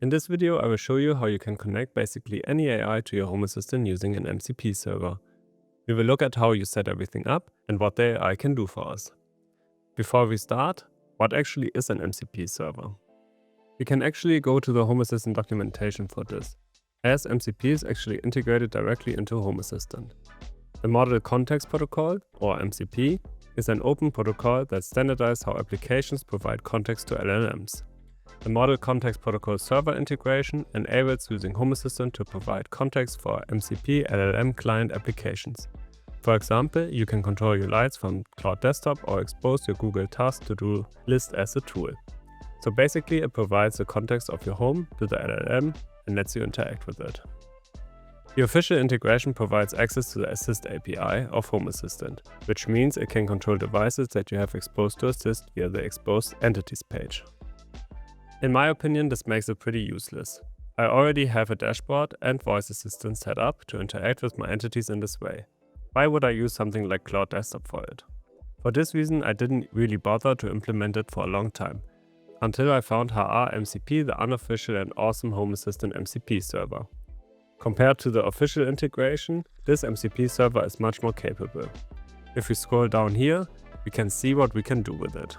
In this video, I will show you how you can connect basically any AI to your Home Assistant using an MCP server. We will look at how you set everything up and what the AI can do for us. Before we start, what actually is an MCP server? We can actually go to the Home Assistant documentation for this, as MCP is actually integrated directly into Home Assistant. The Model Context Protocol, or MCP, is an open protocol that standardizes how applications provide context to LLMs. The Model Context Protocol server integration enables using Home Assistant to provide context for MCP LLM client applications. For example, you can control your lights from Claude Desktop or expose your Google Task to-do list as a tool. So basically it provides the context of your home to the LLM and lets you interact with it. The official integration provides access to the Assist API of Home Assistant, which means it can control devices that you have exposed to Assist via the Exposed Entities page. In my opinion, this makes it pretty useless. I already have a dashboard and voice assistant set up to interact with my entities in this way. Why would I use something like Claude Desktop for it? For this reason, I didn't really bother to implement it for a long time, until I found HA MCP, the unofficial and awesome Home Assistant MCP server. Compared to the official integration, this MCP server is much more capable. If we scroll down here, we can see what we can do with it.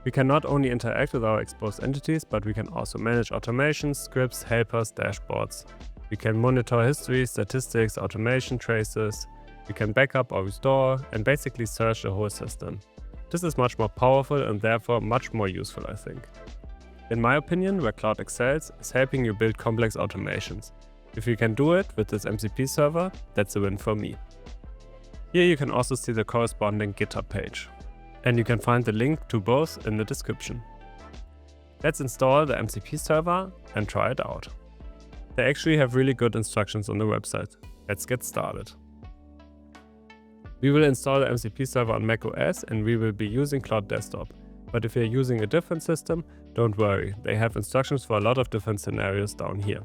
We can not only interact with our exposed entities, but we can also manage automations, scripts, helpers, dashboards. We can monitor history, statistics, automation traces. We can backup or restore, and basically search the whole system. This is much more powerful and therefore much more useful, I think. In my opinion, where Claude excels is helping you build complex automations. If you can do it with this MCP server, that's a win for me. Here you can also see the corresponding GitHub page. And you can find the link to both in the description. Let's install the MCP server and try it out. They actually have really good instructions on the website. Let's get started. We will install the MCP server on macOS and we will be using Claude Desktop. But if you're using a different system, don't worry, they have instructions for a lot of different scenarios down here.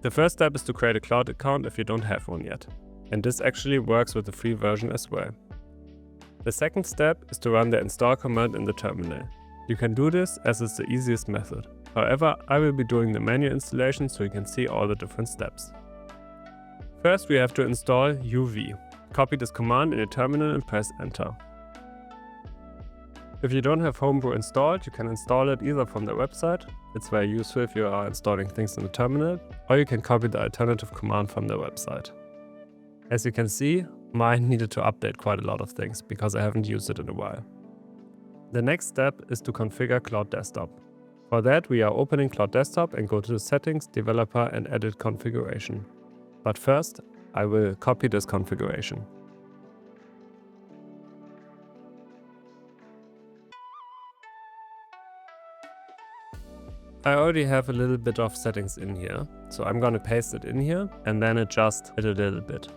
The first step is to create a Claude account if you don't have one yet. And this actually works with the free version as well. The second step is to run the install command in the terminal. You can do this as it's the easiest method. However, I will be doing the manual installation so you can see all the different steps. First we have to install UV. Copy this command in your terminal and press enter. If you don't have Homebrew installed, you can install it either from the website, it's very useful if you are installing things in the terminal, or you can copy the alternative command from the website. As you can see, mine needed to update quite a lot of things because I haven't used it in a while. The next step is to configure Claude Desktop. For that, we are opening Claude Desktop and go to the Settings, Developer and Edit Configuration. But first, I will copy this configuration. I already have a little bit of settings in here, so I'm gonna paste it in here and then adjust it a little bit.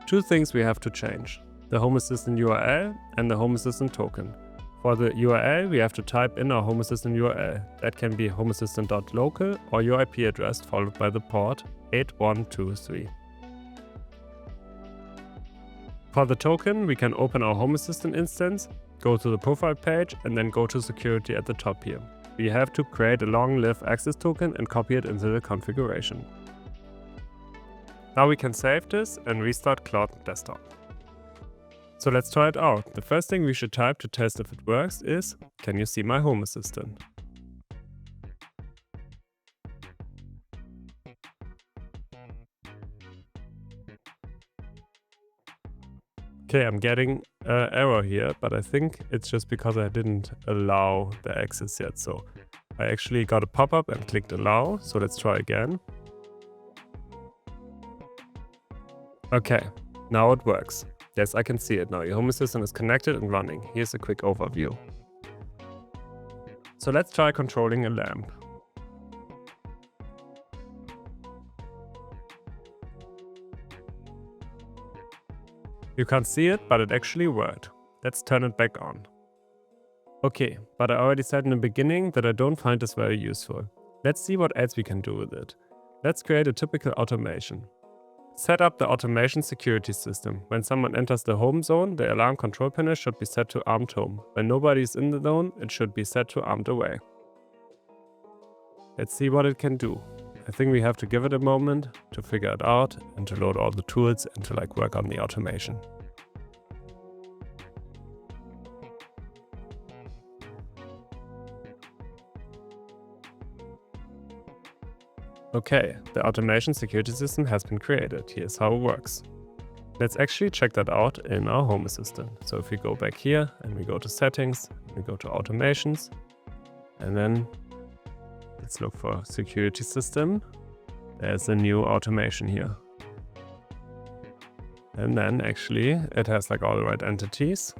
Two things we have to change, the Home Assistant URL and the Home Assistant token. For the URL, we have to type in our Home Assistant URL. That can be homeassistant.local or your IP address followed by the port 8123. For the token, we can open our Home Assistant instance, go to the profile page and then go to security at the top here. We have to create a long-lived access token and copy it into the configuration. Now we can save this and restart Claude Desktop. So let's try it out. The first thing we should type to test if it works is, can you see my Home Assistant? Okay, I'm getting an error here, but I think it's just because I didn't allow the access yet. So I actually got a pop-up and clicked allow. So let's try again. Okay, now it works. Yes, I can see it now. Your Home Assistant is connected and running. Here's a quick overview. So let's try controlling a lamp. You can't see it, but it actually worked. Let's turn it back on. Okay, but I already said in the beginning that I don't find this very useful. Let's see what else we can do with it. Let's create a typical automation. Set up the automation security system. When someone enters the home zone, the alarm control panel should be set to armed home. When nobody is in the zone, it should be set to armed away. Let's see what it can do. I think we have to give it a moment to figure it out and to load all the tools and to work on the automation. Okay, the automation security system has been created. Here's how it works. Let's actually check that out in our Home Assistant. So if we go back here and we go to settings, we go to automations, and then let's look for security system. There's a new automation here. And then actually it has all the right entities.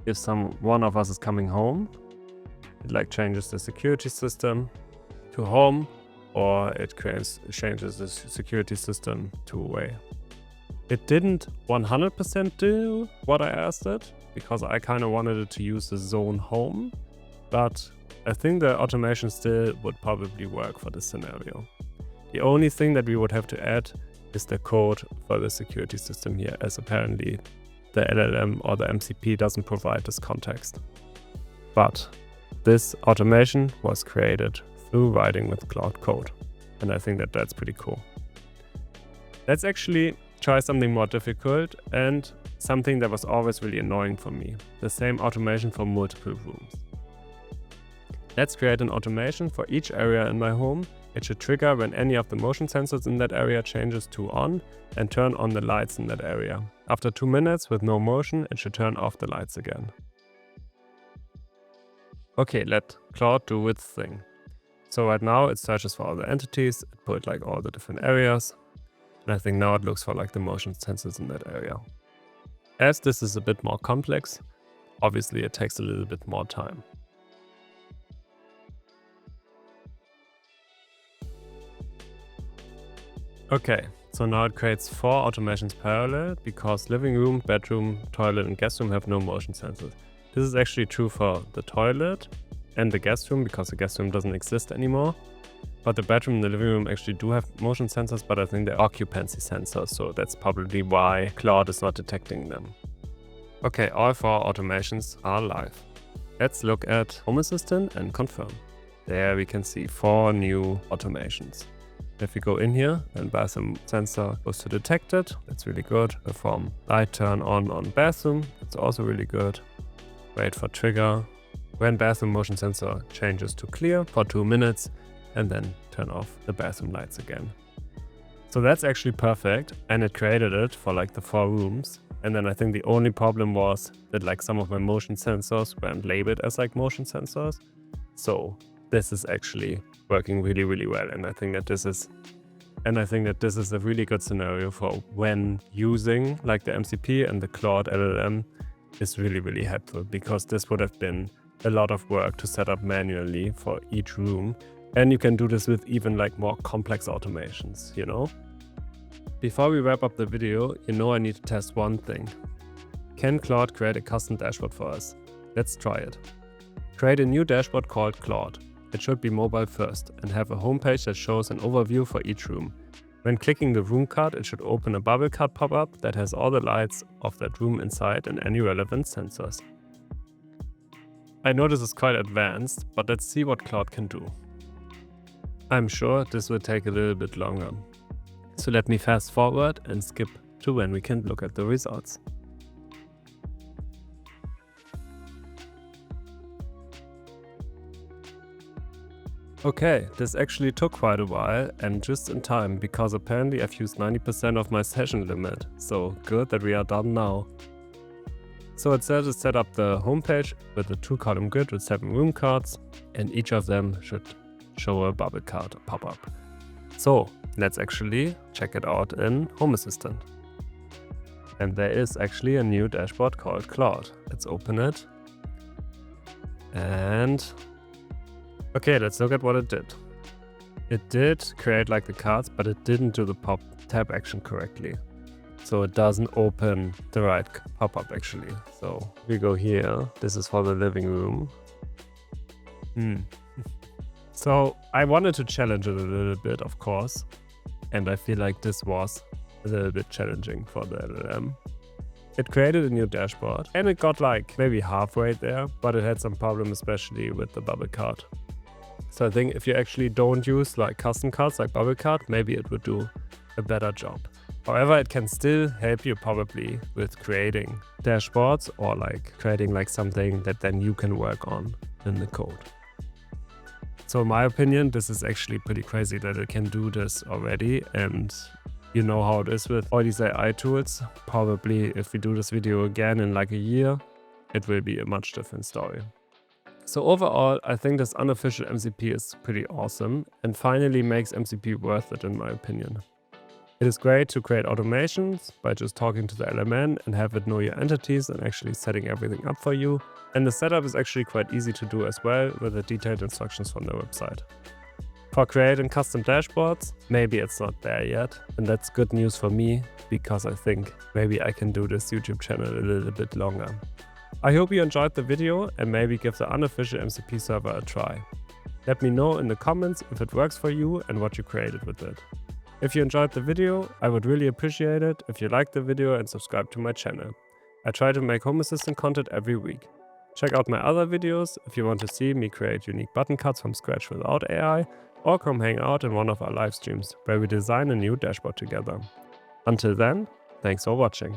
If one of us is coming home, it changes the security system to home, or it changes the security system to away. It didn't 100% do what I asked it, because I kind of wanted it to use the zone home, but I think the automation still would probably work for this scenario. The only thing that we would have to add is the code for the security system here, as apparently the LLM or the MCP doesn't provide this context. But this automation was created through writing with Claude code, and I think that that's pretty cool. Let's actually try something more difficult and something that was always really annoying for me. The same automation for multiple rooms. Let's create an automation for each area in my home. It should trigger when any of the motion sensors in that area changes to on and turn on the lights in that area. After 2 minutes with no motion, it should turn off the lights again. Okay, let Claude do its thing. So right now it searches for all the entities, it put all the different areas, and I think now it looks for the motion sensors in that area. As this is a bit more complex, obviously it takes a little bit more time. Okay, so now it creates 4 automations parallel because living room, bedroom, toilet and guest room have no motion sensors. This is actually true for the toilet and the guest room, because the guest room doesn't exist anymore. But the bedroom and the living room actually do have motion sensors, but I think they're occupancy sensors, so that's probably why Claude is not detecting them. Okay, all 4 automations are live. Let's look at Home Assistant and confirm. There we can see 4 new automations. If we go in here, then bathroom sensor goes to detected. That's really good. Perform light turn on bathroom. That's also really good. Wait for trigger. When bathroom motion sensor changes to clear for 2 minutes, and then turn off the bathroom lights again. So that's actually perfect, and it created it for the 4 rooms. And then I think the only problem was that some of my motion sensors weren't labeled as motion sensors. So this is actually working really, really well, and I think that this is a really good scenario for when using the MCP, and the Claude LLM is really, really helpful, because this would have been a lot of work to set up manually for each room. And you can do this with even more complex automations, Before we wrap up the video, I need to test one thing. Can Claude create a custom dashboard for us? Let's try it. Create a new dashboard called Claude. It should be mobile first and have a homepage that shows an overview for each room. When clicking the room card, it should open a bubble card pop-up that has all the lights of that room inside and any relevant sensors. I know this is quite advanced, but let's see what Claude can do. I'm sure this will take a little bit longer. So let me fast forward and skip to when we can look at the results. Okay, this actually took quite a while and just in time, because apparently I've used 90% of my session limit. So good that we are done now. So it says to set up the homepage with a 2-column grid with 7 room cards, and each of them should show a bubble card pop-up. So let's actually check it out in Home Assistant. And there is actually a new dashboard called Claude. Let's open it. And okay, let's look at what it did. It did create the cards, but it didn't do the pop tab action correctly. So it doesn't open the right pop-up actually. So we go here. This is for the living room. So I wanted to challenge it a little bit, of course. And I feel like this was a little bit challenging for the LLM. It created a new dashboard and it got like maybe halfway there, but it had some problem, especially with the bubble card. So I think if you actually don't use like custom cards like bubble card, maybe it would do a better job. However, it can still help you probably with creating dashboards or like creating like something that then you can work on in the code. So in my opinion, this is actually pretty crazy that it can do this already, and you know how it is with all these AI tools. Probably if we do this video again in like a year, it will be a much different story. So overall, I think this unofficial MCP is pretty awesome and finally makes MCP worth it in my opinion. It is great to create automations by just talking to the LMN and have it know your entities and actually setting everything up for you. And the setup is actually quite easy to do as well with the detailed instructions from the website. For creating custom dashboards, maybe it's not there yet, and that's good news for me because I think maybe I can do this YouTube channel a little bit longer. I hope you enjoyed the video and maybe give the unofficial MCP server a try. Let me know in the comments if it works for you and what you created with it. If you enjoyed the video, I would really appreciate it if you liked the video and subscribe to my channel. I try to make Home Assistant content every week. Check out my other videos if you want to see me create unique button cards from scratch without AI, or come hang out in one of our live streams where we design a new dashboard together. Until then, thanks for watching.